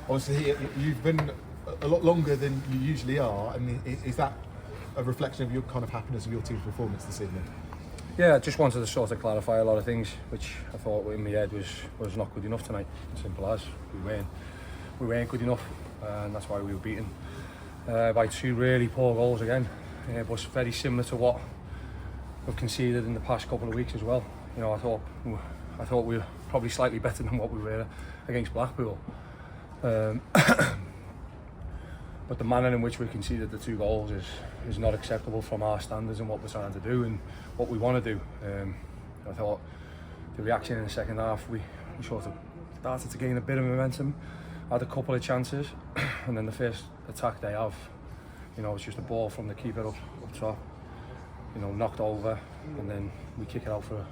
Obviously, you've been a lot longer than you usually are. I mean, is that a reflection of your kind of happiness of your team's performance this evening? Yeah, I just wanted to sort of clarify a lot of things, which I thought in my head was not good enough tonight. Simple as we weren't good enough, and that's why we were beaten by 2 really poor goals again. But very similar to what we've conceded in the past couple of weeks as well. You know, I thought we were probably slightly better than what we were against Blackpool. But the manner in which we conceded the 2 goals is not acceptable from our standards and what we're trying to do and what we want to do. I thought the reaction in the second half, we sort of started to gain a bit of momentum, had a couple of chances, and then the first attack they have, you know, it's just a ball from the keeper up top, you know, knocked over, and then we kick it out for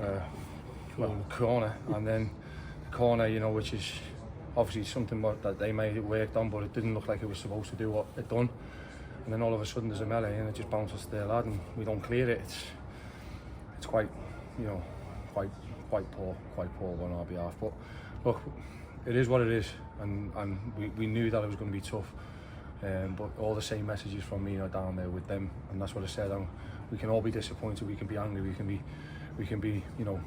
a corner, and then the corner, you know, which is obviously something that they may have worked on, but it didn't look like it was supposed to do what it done. And then all of a sudden there's a melee and it just bounces to their lad and we don't clear it. It's quite, you know, quite poor on our behalf. But look, it is what it is, and we knew that it was going to be tough. But all the same messages from me are down there with them, and that's what I said. We can all be disappointed, we can be angry, we can be, you know,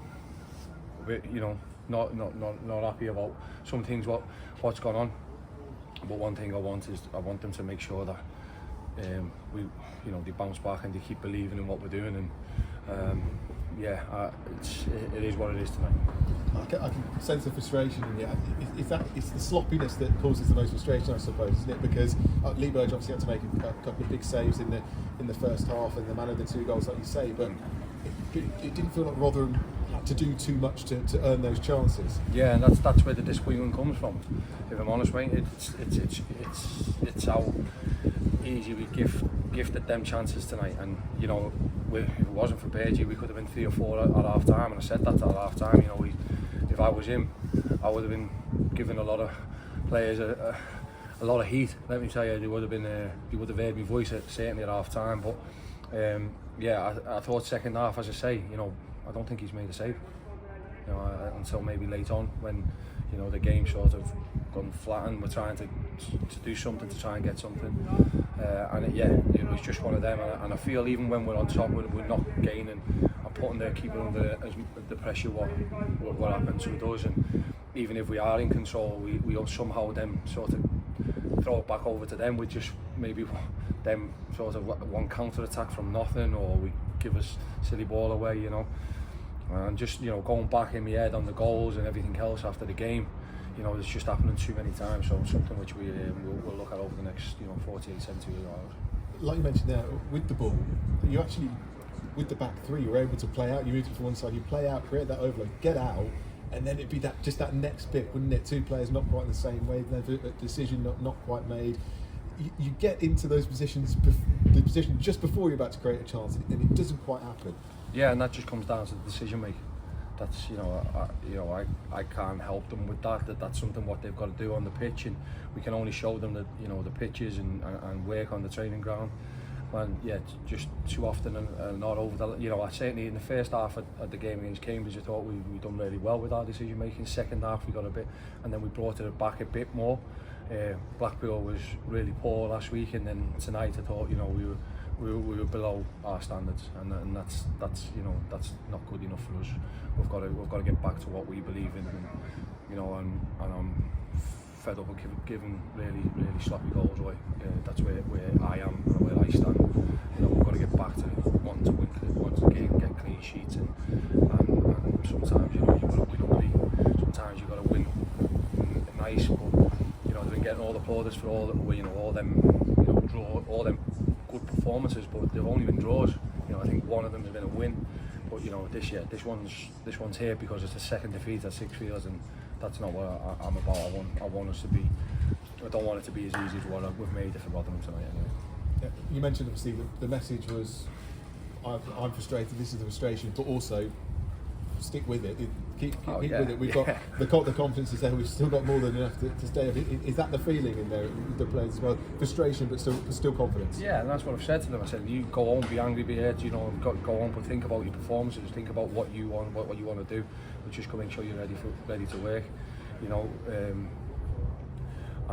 a bit, you know, not happy about some things what's gone on. But one thing I want them to make sure that we, you know, they bounce back and they keep believing in what we're doing. And it is what it is tonight. I can sense the frustration in you. It's the sloppiness that causes the most frustration, I suppose, isn't it? Because Lieberg obviously had to make a couple of big saves in the first half, and the man of the 2 goals, like you say. But it didn't feel like Rotherham had to do too much to earn those chances. Yeah, and that's where the disappointment comes from. If I'm honest, mate, it's how easy we gifted them chances tonight. And you know, if it wasn't for Bergie, we could have been 3 or 4 at half time. And I said that at half time. You know, if I was him, I would have been giving a lot of players a lot of heat. Let me tell you, they would have heard my voice certainly at half time. But I thought second half, as I say, you know, I don't think he's made a save. You know, until maybe late on when, you know, the game sort of gone flat and we're trying to do something to try and get something. It was just one of them. And I feel even when we're on top, we're not gaining and putting their keeper under the pressure what happens to us. And even if we are in control, we somehow then sort of throw it back over to them with just maybe them sort of one counter attack from nothing, or we give us silly ball away, you know. And just, you know, going back in my head on the goals and everything else after the game, you know, it's just happening too many times. So it's something which we'll look at over the next, you know, 48, 72 hours. Like you mentioned there, with the ball, you actually, with the back 3, you were able to play out. You moved it to one side, you play out, create that overload, get out, and then it'd be that next bit, wouldn't it? 2 players not quite in the same way, then a decision not quite made. You get into those positions, the position just before you're about to create a chance, and it doesn't quite happen. Yeah, and that just comes down to the decision making. That's, you know, I can't help them with that. That's something what they've got to do on the pitch, and we can only show them that, you know, the pitches and work on the training ground. And yeah, just too often and not over the, you know, I certainly in the first half at the game against Cambridge, I thought we done really well with our decision making. Second half we got a bit, and then we brought it back a bit more. Blackpool was really poor last week, and then tonight I thought, you know, we were below our standards, and that's you know, that's not good enough for us. We've got to get back to what we believe in, and you know, and I'm fed up with giving really sloppy goals away. That's where I am and where I stand. You know, we've got to get back to wanting to win, wanting to get clean sheets, and sometimes, you know, you've got to win ugly. Sometimes you've got to win nice, but you know, they've been getting all the plaudits for all them, you know, all them good performances, but they've only been draws. You know, I think one of them has been a win, but you know, this one's here because it's the second defeat at Sixfields, and that's not what I'm about. I want us to be. I don't want it to be as easy as what we've made it for Rotherham tonight. Anyway. Yeah, you mentioned obviously the message was, I'm frustrated. This is the frustration, but also stick with it. Keep with it. We've got the confidence is there. We've still got more than enough to stay up. Is that the feeling in there with the players as well? Frustration, but still confidence. Yeah, and that's what I've said to them. I said, you go home, be angry, be hurt. You know, go home, but think about your performances. Think about what you want, what you want to do. But just go make sure you're ready to work. You know,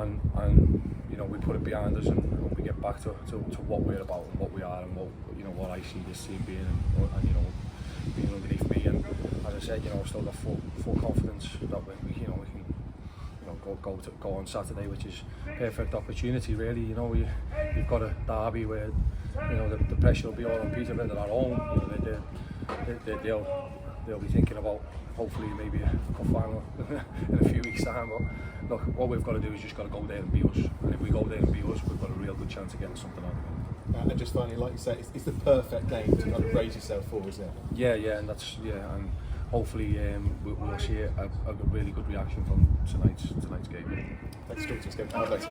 and you know, we put it behind us and we get back to what we're about and what we are and what, you know, what I see this team being and you know, being underneath me. And as I said, you know, I've still got full confidence that we can, you know, go on Saturday, which is perfect opportunity really. You know, you've got a derby where, you know, the pressure will be all on Peterborough. They're at home. You know, they'll be thinking about hopefully maybe a cup final in a few weeks' time. But look, what we've got to do is just got to go there and beat us. And if we go there and beat us, we've got a real good chance of getting something out of it. And just finally, like you say, it's the perfect game to kind of raise yourself for, isn't it? Yeah, and and hopefully we'll see a really good reaction from tonight's game. Thanks for talking to us, Kevin.